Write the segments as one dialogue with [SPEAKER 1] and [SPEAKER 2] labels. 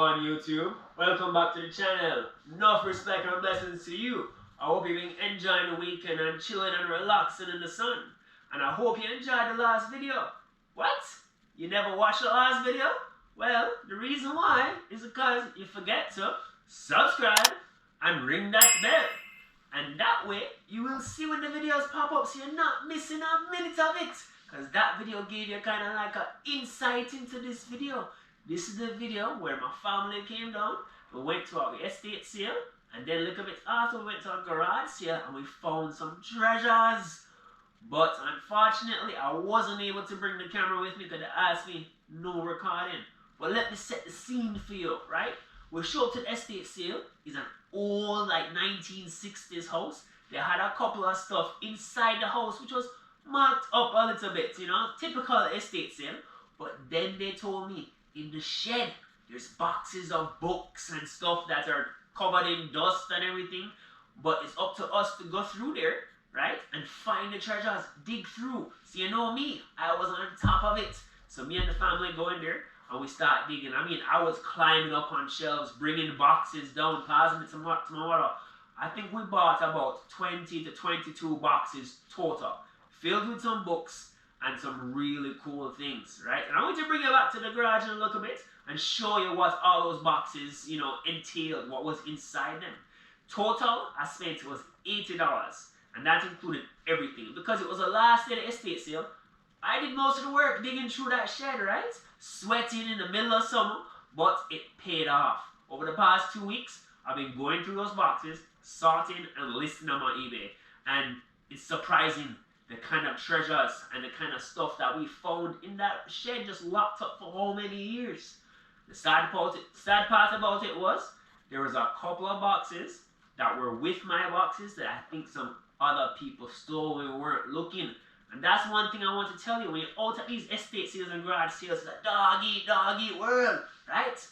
[SPEAKER 1] on YouTube. Welcome back to the channel. Enough respect and blessings to you. I hope you've been enjoying the weekend and chilling and relaxing in the sun. And I hope you enjoyed the last video. What? You never watched the last video? Well, the reason why is because you forget to subscribe and ring that bell. And that way, you will see when the videos pop up so you're not missing a minute of it. Because that video gave you kind of like an insight into this video. This is the video where my family came down. We went to our estate sale. And then look a bit after, we went to our garage sale and we found some treasures. But unfortunately, I wasn't able to bring the camera with me because they asked me no recording. But let me set the scene for you, right? We showed up to the estate sale. It's an old, like 1960s house. They had a couple of stuff inside the house which was marked up a little bit, you know, typical estate sale. But then they told me in the shed, there's boxes of books and stuff that are covered in dust and everything. But it's up to us to go through there, right, and find the treasures, dig through. So you know me, I was on top of it. So me and the family go in there and we start digging. I mean, I was climbing up on shelves, bringing boxes down, passing it to my mother. I think we bought about 20 to 22 boxes total, filled with some books and some really cool things, right? And I want to bring you back to the garage in a little bit and show you what all those boxes, you know, entailed, what was inside them. Total, I spent was $80, and that included everything. Because it was the last day of the estate sale, I did most of the work digging through that shed, right? Sweating in the middle of summer, but it paid off. Over the past 2 weeks, I've been going through those boxes, sorting and listing them on eBay. And it's surprising the kind of treasures and the kind of stuff that we found in that shed just locked up for how many years. The sad part about it was there was a couple of boxes that were with my boxes that I think some other people stole when we weren't looking. And that's one thing I want to tell you. When you're out at these estate sales and garage sales, it's a dog eat world, right?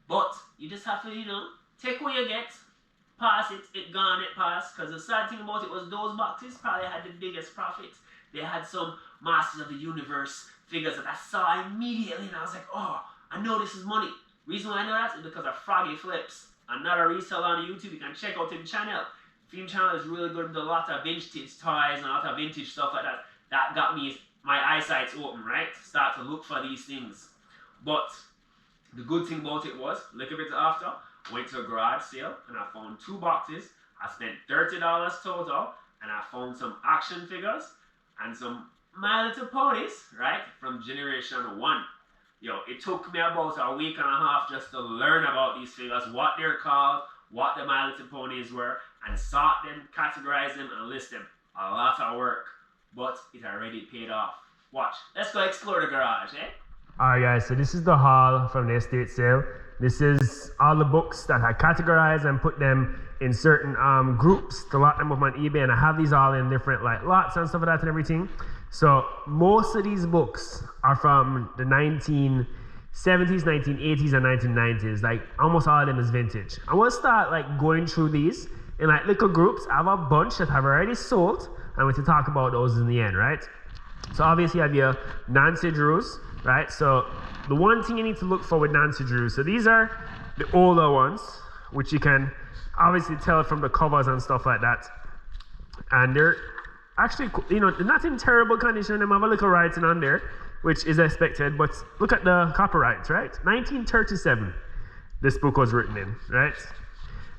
[SPEAKER 1] But you just have to, you know, take what you get, pass it, it gone, it passed. Because the sad thing about it was those boxes probably had the biggest profit. They had some Masters of the Universe figures that I saw immediately and I was like, oh, I know this is money. Reason why I know that is because of Froggy Flips. Another reseller on YouTube you can check out his channel. Film channel is really good with a lot of vintage toys and a lot of vintage stuff like that. That got me, my eyesight's open, right? Start to look for these things. But the good thing about it was, look a bit after, went to a garage sale and I found 2 boxes. I spent $30 total and I found some action figures and some My Little Ponies, right? From Generation 1. Yo, it took me about a week and a half just to learn about these figures, what they're called, what the My Little Ponies were, and sort them, categorize them, and list them. A lot of work, but it already paid off. Watch, let's go explore the garage, eh?
[SPEAKER 2] Alright guys, so this is the haul from the estate sale. This is all the books that I categorized and put them in certain groups to lock them up on eBay, and I have these all in different like lots and stuff like that and everything. So most of these books are from the 1970s, 1980s, and 1990s. Like almost all of them is vintage. I want to start like going through these in like little groups. I have a bunch that I've already sold. I'm going to talk about those in the end, right? So obviously you have your Nancy Drews, right? So the one thing you need to look for with Nancy Drews, so these are the older ones, which you can obviously tell from the covers and stuff like that. And they're actually, you know, they're not in terrible condition. They have a little writing on there, which is expected, but look at the copyright, right? 1937, this book was written in, right?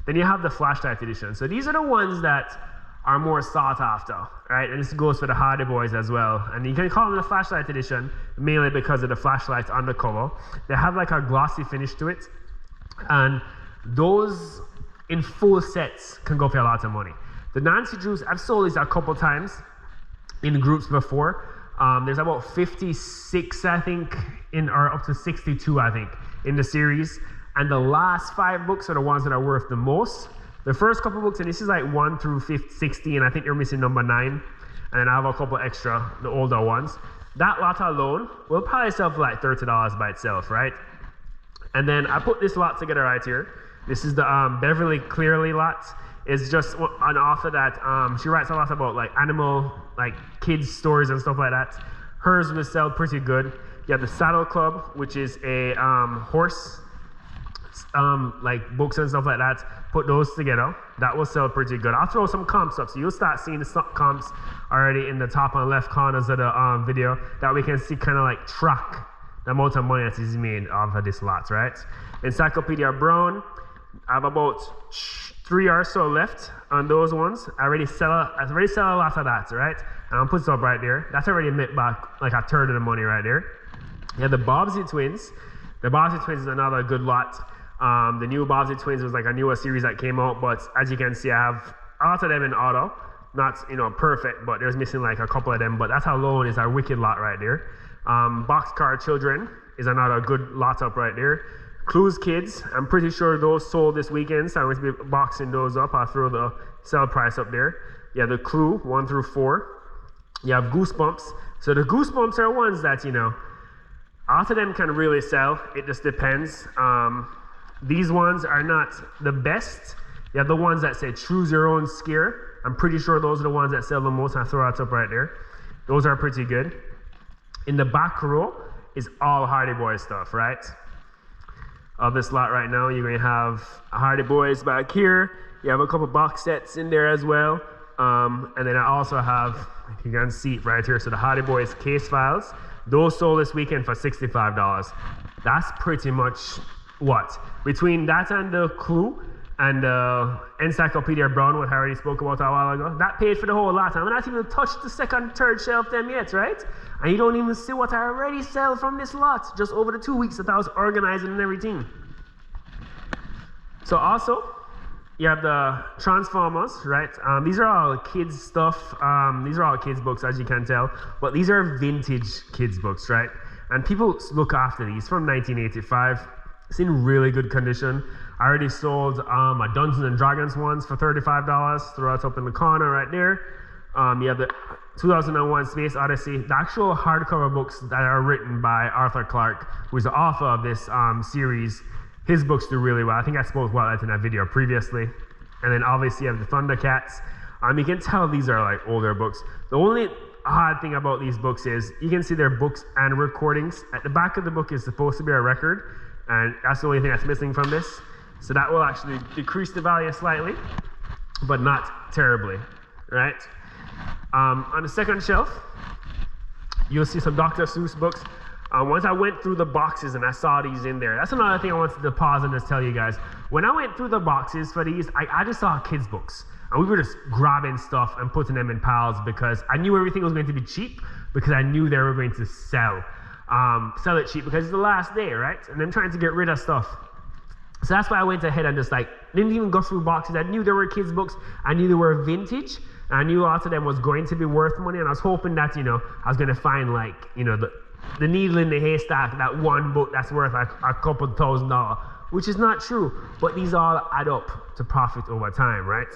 [SPEAKER 2] Then you have the flashlight edition. So these are the ones that are more sought after, right? And this goes for the Hardy Boys as well. And you can call them the flashlight edition, mainly because of the flashlights on the cover. They have like a glossy finish to it. And those in full sets can go for a lot of money. The Nancy Drews, I've sold these a couple times in groups before. There's about 56, I think, or up to 62, I think, in the series. And the last 5 books are the ones that are worth the most. The first couple books, and this is like 1 through 60, and I think you're missing number 9. And then I have a couple extra, the older ones. That lot alone will probably sell for like $30 by itself, right? And then I put this lot together right here. This is the Beverly Clearly lot. It's just an author that she writes a lot about like animal, like kids stories and stuff like that. Hers will sell pretty good. You have the Saddle Club, which is a horse like books and stuff like that, put those together. That will sell pretty good. I'll throw some comps up, so you'll start seeing the comps already in the top and left corners of the video, that we can see kind of like track the amount of money that is made off of this lot, right? Encyclopedia Brown, I have about 3 or so left on those ones. I already sell a lot of that, right? And I'll put it up right there. That's already made back like a third of the money right there. Yeah, the Bobbsey Twins. The Bobbsey Twins is another good lot. The new Bobbsey Twins was like a newer series that came out, but as you can see, I have a lot of them in auto. Not, perfect, but there's missing like a couple of them, but that alone is a wicked lot right there. Boxcar Children is another good lot up right there. Clues Kids, I'm pretty sure those sold this weekend, so I'm going to be boxing those up. I'll throw the sell price up there. Yeah, the Clue, 1 through 4. You have Goosebumps. So the Goosebumps are ones that, a lot of them can really sell. It just depends. These ones are not the best. You have the ones that say choose your own scare. I'm pretty sure those are the ones that sell the most. I throw that up right there. Those are pretty good. In the back row is all Hardy Boys stuff, right? Of this lot right now, you're going to have Hardy Boys back here. You have a couple box sets in there as well. And then I also have, if you can see it right here, so the Hardy Boys case files. Those sold this weekend for $65. That's pretty much what? Between that and the Clue and the Encyclopedia Brown, what I already spoke about a while ago, that paid for the whole lot. I'm not even touched the second, third shelf them yet, right? And you don't even see what I already sell from this lot just over the 2 weeks that I was organizing and everything. So also, you have the Transformers, right? These are all kids stuff. These are all kids books, as you can tell, but these are vintage kids books, right? And people look after these from 1985. It's in really good condition. I already sold a Dungeons and Dragons ones for $35. Throw it up in the corner right there. You have the 2001 Space Odyssey, the actual hardcover books that are written by Arthur Clarke, who is the author of this series. His books do really well. I think I spoke about that in that video previously. And then obviously you have the Thundercats. You can tell these are like older books. The only hard thing about these books is you can see their books and recordings. At the back of the book is supposed to be a record, and that's the only thing that's missing from this. So that will actually decrease the value slightly, but not terribly, right? On the second shelf, you'll see some Dr. Seuss books. Once I went through the boxes and I saw these in there, that's another thing I wanted to pause and just tell you guys. When I went through the boxes for these, I just saw kids' books. And we were just grabbing stuff and putting them in piles because I knew everything was going to be cheap, because I knew they were going to sell it cheap because it's the last day, right? And I'm trying to get rid of stuff. So that's why I went ahead and just didn't even go through boxes. I knew there were kids' books. I knew they were vintage. And I knew lots of them was going to be worth money. And I was hoping that, I was going to find the needle in the haystack, that one book that's worth a couple $1,000, which is not true. But these all add up to profit over time, right?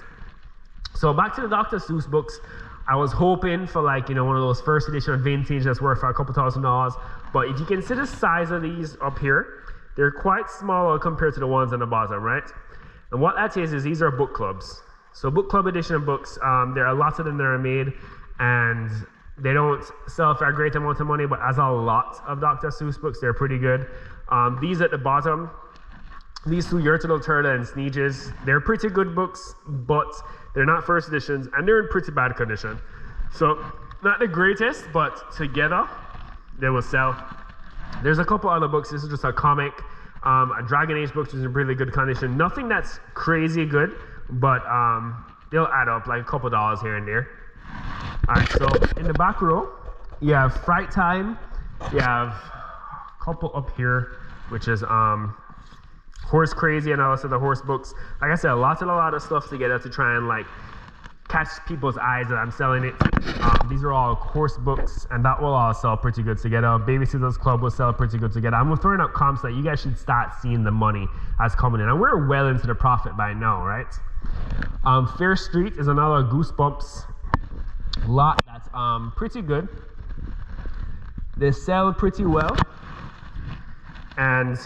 [SPEAKER 2] So back to the Dr. Seuss books. I was hoping for one of those first edition vintage that's worth a couple $1,000. But if you can see the size of these up here, they're quite smaller compared to the ones on the bottom, right? And what that is these are book clubs. So book club edition books, there are lots of them that are made, and they don't sell for a great amount of money, but as a lot of Dr. Seuss books, they're pretty good. These at the bottom, these two, Your Turtle Turtle and Sneeges, they're pretty good books, but they're not first editions, and they're in pretty bad condition. So not the greatest, but together they will sell. There's a couple other books. This is just a comic, a Dragon Age book, which is in really good condition. Nothing that's crazy good, but they'll add up like a couple dollars here and there. All right, so in the back row, you have Fright Time. You have a couple up here, which is Horse Crazy and also the horse books. Like I said, a lot of stuff together to try and catch people's eyes that I'm selling it. These are all horse books, and that will all sell pretty good together. Babysitter's Club will sell pretty good together. I'm throwing out comps that you guys should start seeing the money as coming in, and we're well into the profit by now, right? Fair Street is another Goosebumps lot that's pretty good. They sell pretty well, and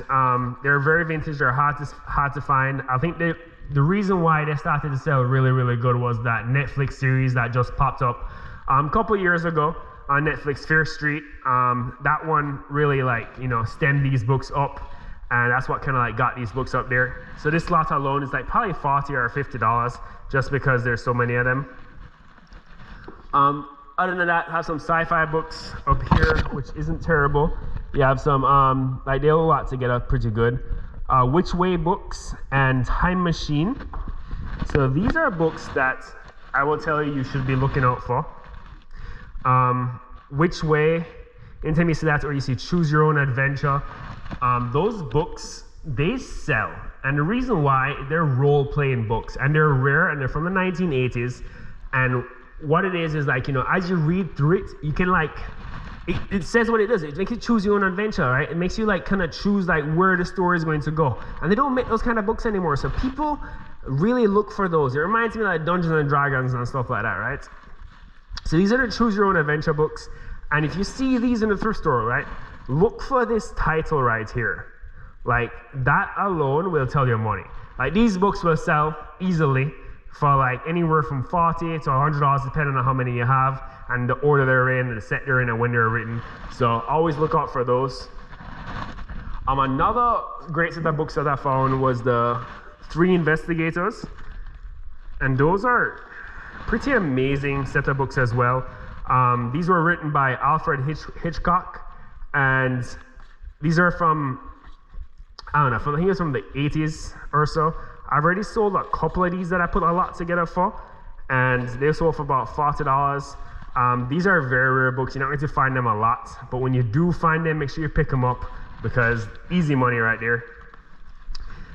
[SPEAKER 2] they're very vintage. They're hard to find. I think the reason why they started to sell really, really good was that Netflix series that just popped up a couple years ago on Netflix, Fair Street. That one really stemmed these books up, and that's what kind of like got these books up there. So this lot alone is like probably $40 or $50 just because there's so many of them. Other than that, have some sci-fi books up here, which isn't terrible. You have some like they're a lot together, pretty good. Which Way books and Time Machine. So these are books that I will tell you should be looking out for. Which Way, anytime you see that, or you see Choose Your Own Adventure, those books, they sell. And the reason why, they're role-playing books, and they're rare, and they're from the 1980s. And what it is like, you know, as you read through it, you can like, it says what it does. It makes you choose your own adventure, right? It makes you like kind of choose like where the story is going to go. And they don't make those kind of books anymore. So people really look for those. It reminds me of like Dungeons and Dragons and stuff like that, right? So these are the choose your own adventure books. And if you see these in the thrift store, right, look for this title right here. Like that alone will tell you money. Like these books will sell easily for like anywhere from $40 to $100 depending on how many you have and the order they're in, and the set they're in, and when they're written. So always look out for those. Another great set of books that I found was the 3 Investigators, and those are pretty amazing set of books as well. These were written by Alfred Hitchcock, and these are from, I don't know, I think it's from the 80s or so. I've already sold a couple of these that I put a lot together for, and they sold for about $40. These are very rare books. You're not going to find them a lot, but when you do find them, make sure you pick them up because easy money right there.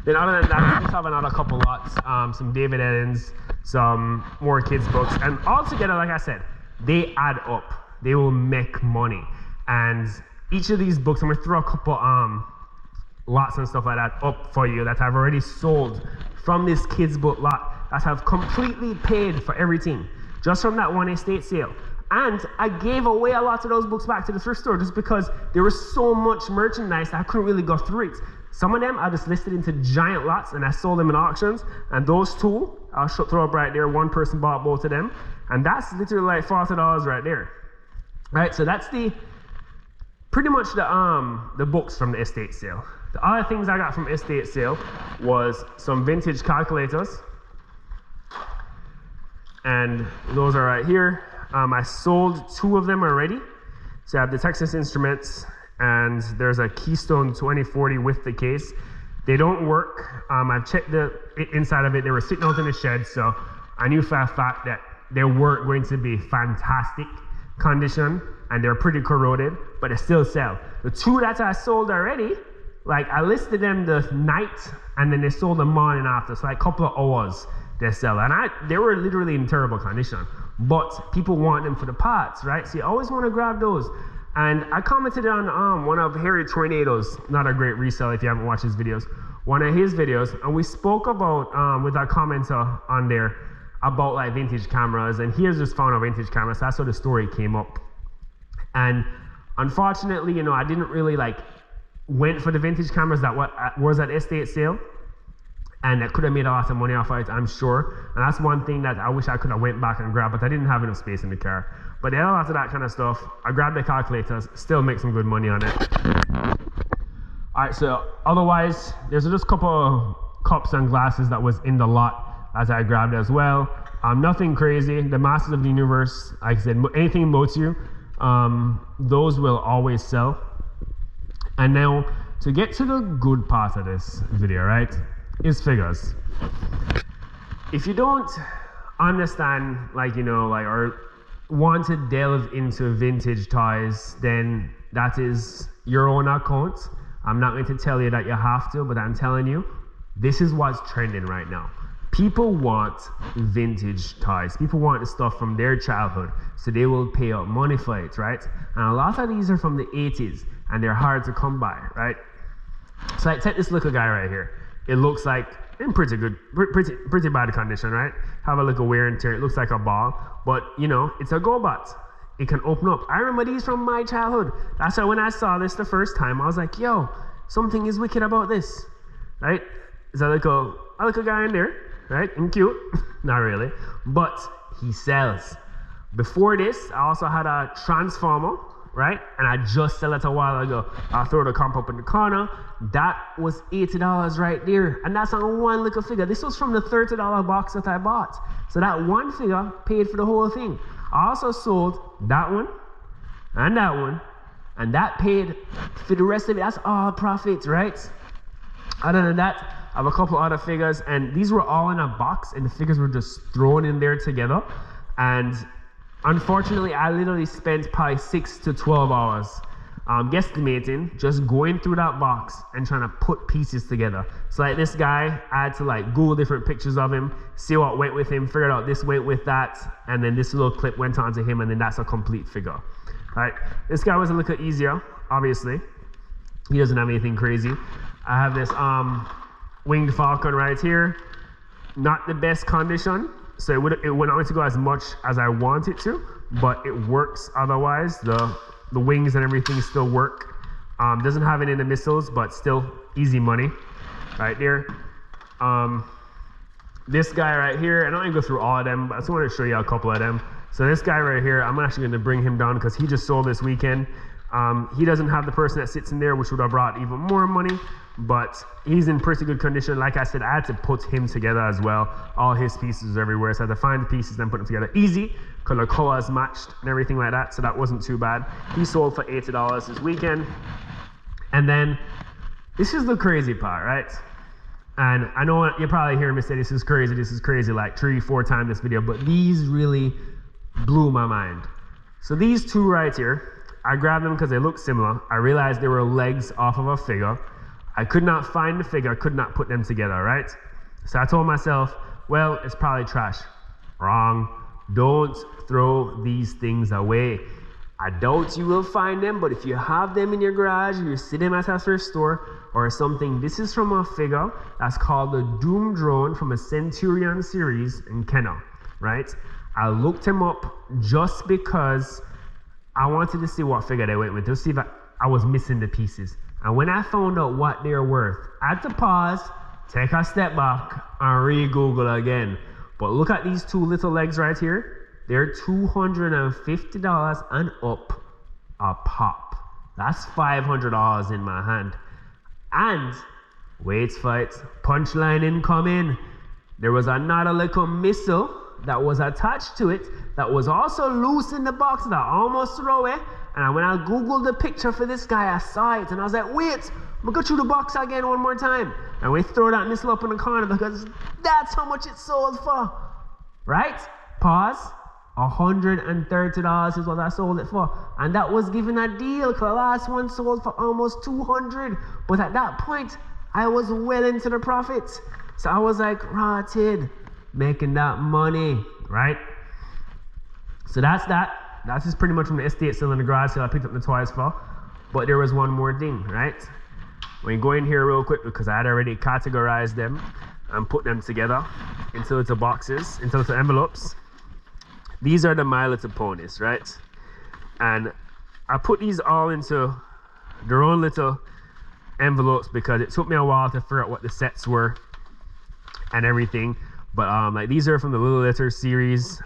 [SPEAKER 2] Then other than that, I just have another couple lots, some David Ellens, some more kids books, and all together, like I said, they add up. They will make money. And each of these books, I'm going to throw a couple lots and stuff like that up for you that I've already sold from this kids book lot that have completely paid for everything just from that one estate sale. And I gave away a lot of those books back to the thrift store just because there was so much merchandise that I couldn't really go through it. Some of them I just listed into giant lots and I sold them in auctions, and those 2 I'll throw up right there. One person bought both of them, and that's literally like $40 right there. Right, so that's pretty much the books from the estate sale. The other things I got from estate sale was some vintage calculators, and those are right here. I sold 2 of them already. So I have the Texas Instruments, and there's a Keystone 2040 with the case. They don't work. I've checked the inside of it. They were sitting out in the shed, so I knew for a fact that they weren't going to be fantastic condition, and they're pretty corroded, but they still sell. The 2 that I sold already, like I listed them the night and then they sold the morning after, so like a couple of hours they sell, and they were literally in terrible condition, but people want them for the parts, right? So you always want to grab those. And I commented on one of Harry Tornado's, not a great resell if you haven't watched his videos, one of his videos, and we spoke about with our commenter on there about like vintage cameras, and he has just found a vintage camera, so that's how the story came up. And unfortunately, you know, I didn't really like went for the vintage cameras that was at estate sale, and I could have made a lot of money off of it, I'm sure. And that's one thing that I wish I could have went back and grabbed, but I didn't have enough space in the car. But then after that kind of stuff, I grabbed the calculators, still make some good money on it. All right, so otherwise, there's just a couple of cups and glasses that was in the lot as I grabbed as well. Nothing crazy. The Masters of the Universe, like I said, anything Motu, those will always sell. And now, to get to the good part of this video, right, is figures. If you don't understand, like, you know, like, or want to delve into vintage toys, then that is your own account. I'm not going to tell you that you have to, but I'm telling you, this is what's trending right now. People want vintage toys. People want the stuff from their childhood, so they will pay out money for it, right? And a lot of these are from the 80s, and they're hard to come by, right? So like, take this little guy right here. It looks like in pretty bad condition, right? Have a little wear and tear. It looks like a ball, but you know, it's a GoBot. It can open up. I remember these from my childhood. That's why when I saw this the first time, I was like, yo, something is wicked about this, right? There's a little guy in there, right? And cute. Not really, but he sells. Before this, I also had a Transformer right? And I just sell it a while ago. I throw the comp up in the corner. That was $80 right there. And that's on one little figure. This was from the $30 box that I bought. So that one figure paid for the whole thing. I also sold that one and that one. And that paid for the rest of it. That's all profit, right? Other than that, I have a couple other figures. And these were all in a box. And the figures were just thrown in there together. And unfortunately, I literally spent probably 6 to 12 hours guesstimating, just going through that box and trying to put pieces together. So like this guy, I had to like Google different pictures of him, see what went with him, figured out this went with that, and then this little clip went onto him, and then that's a complete figure. Right? This guy was a little easier, obviously. He doesn't have anything crazy. I have this winged falcon right here. Not the best condition. So it wouldn't want to go as much as I want it to, but it works otherwise. The wings and everything still work. Doesn't have any of the missiles, but still easy money right there. This guy right here, I don't even go through all of them, but I just want to show you a couple of them. So this guy right here, I'm actually going to bring him down because he just sold this weekend. He doesn't have the person that sits in there, which would have brought even more money, but he's in pretty good condition. Like I said, I had to put him together as well. All his pieces everywhere, so I had to find the pieces and put them together. Easy, because the colors matched and everything like that, so that wasn't too bad. He sold for $80 this weekend. And then, this is the crazy part, right? And I know you're probably hearing me say this is crazy like 3-4 times this video, but these really blew my mind. So these two right here, I grabbed them because they look similar. I realized they were legs off of a figure. I could not find the figure, I could not put them together, right? So I told myself, well, it's probably trash. Wrong. Don't throw these things away. I doubt you will find them, but if you have them in your garage, or you see them at a thrift store or something, this is from a figure that's called the Doom Drone from a Centurion series in Kenner, right? I looked him up just because I wanted to see what figure they went with, to see if I was missing the pieces. And when I found out what they're worth, I had to pause, take a step back, and re-Google again. But look at these two little legs right here. They're $250 and up a pop. That's $500 in my hand. And, wait for it, punchline incoming. There was another little missile that was attached to it that was also loose in the box that I almost threw away. And when I Googled the picture for this guy, I saw it and I was like, wait, I'm gonna go through the box again one more time. And we throw that missile up in the corner because that's how much it sold for. Right? Pause. $130 is what I sold it for. And that was given a deal because the last one sold for almost $200. But at that point, I was well into the profit. So I was like, rotted, making that money, right? So that's that. That's just pretty much from the estate sale in the garage sale I picked up the toys for. But there was one more thing, right? We're going to go in here real quick because I had already categorized them and put them together into little boxes, into little envelopes. These are the My Little Ponies, right? And I put these all into their own little envelopes because it took me a while to figure out what the sets were and everything. But like these are from the Little Litter series.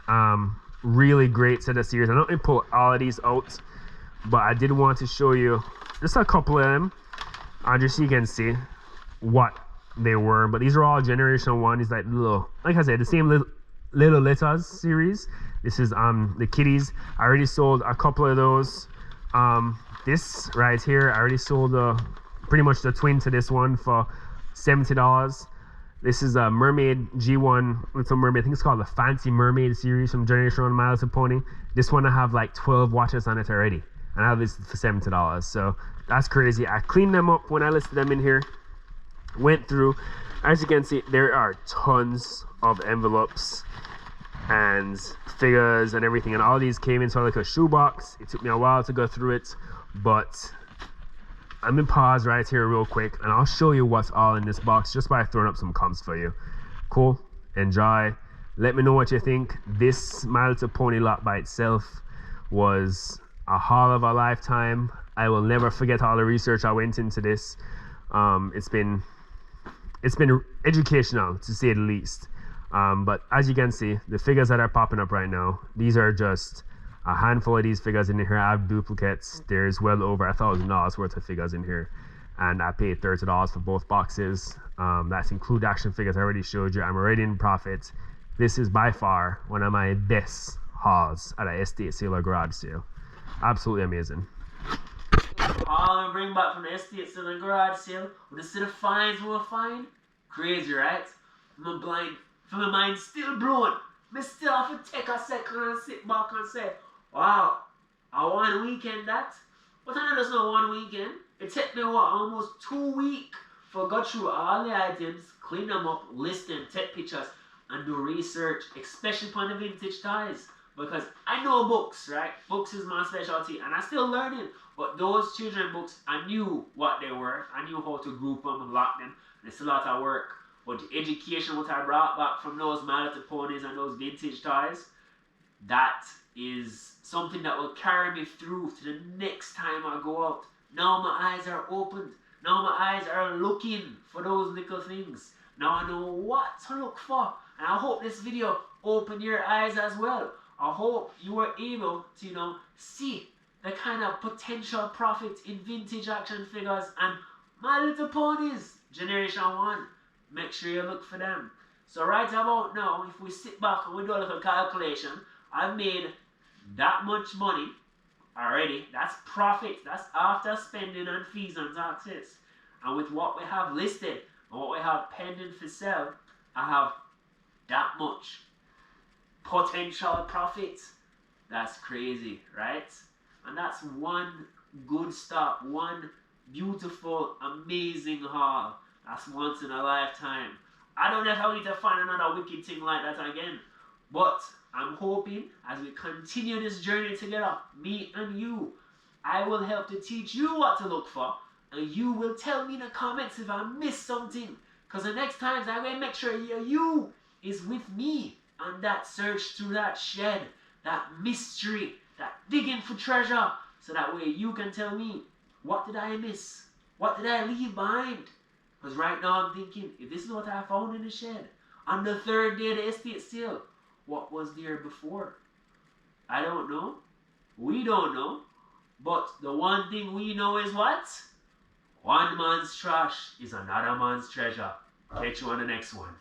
[SPEAKER 2] Really great set of series. I don't pull all of these out, but I did want to show you just a couple of them, just so you can see what they were. But these are all Generation 1. These like little, like I said, the same Little Litters series. This is the kitties. I already sold a couple of those. This right here, I already sold pretty much the twin to this one for $70. This is a Mermaid G1 Little Mermaid. I think it's called the Fancy Mermaid series from Generation 1 My Little Pony. This one I have like 12 watches on it already. And I have this for $70. So that's crazy. I cleaned them up when I listed them in here. Went through. As you can see, there are tons of envelopes and figures and everything. And all these came into like a shoebox. It took me a while to go through it. But I'm gonna pause right here real quick and I'll show you what's all in this box just by throwing up some comps for you. Cool, enjoy. Let me know what you think. This My Little Pony lot by itself was a haul of a lifetime. I will never forget all the research I went into this. It's been educational to say the least. But as you can see, the figures that are popping up right now, these are just A handful of these figures in here I have duplicates. There's well over $1,000 worth of figures in here, and I paid $30 for both boxes. That's include action figures I already showed you. I'm already in profit. This is by far one of my best hauls at an estate sale or garage sale. Absolutely amazing.
[SPEAKER 1] All I'm bring back from the estate sale and garage sale with the set of finds we'll find. Crazy, right? I'm blind. For my mind still blown. Me still have to take a second and sit back and say, wow, I one weekend that. But I know there's not one weekend. It took me what, almost 2 weeks for go through all the items, clean them up, list them, take pictures, and do research, especially on the vintage ties. Because I know books, right? Books is my specialty, and I'm still learning. But those children books, I knew what they were. I knew how to group them and lock them. And it's a lot of work. But the education what I brought back from those My Little Ponies and those vintage toys, that is something that will carry me through to the next time I go out. Now my eyes are opened. Now my eyes are looking for those little things. Now I know what to look for. And I hope this video opened your eyes as well. I hope you were able to, see the kind of potential profit in vintage action figures and My Little Ponies Generation 1. Make sure you look for them. So right about now, if we sit back and we do a little calculation, I've made that much money already. That's profit. That's after spending on fees and taxes. And with what we have listed and what we have pending for sale, I have that much potential profit. That's crazy, right? And that's one good start, one beautiful, amazing haul. That's once in a lifetime. I don't know if I need to find another wicked thing like that again. But I'm hoping as we continue this journey together, me and you, I will help to teach you what to look for. And you will tell me in the comments if I missed something. Because the next time I will make sure you is with me on that search through that shed, that mystery, that digging for treasure. So that way you can tell me, what did I miss? What did I leave behind? Because right now I'm thinking, if this is what I found in the shed, on the third day of the estate sale, what was there before? I don't know. We don't know. But the one thing we know is what? One man's trash is another man's treasure. Catch you on the next one.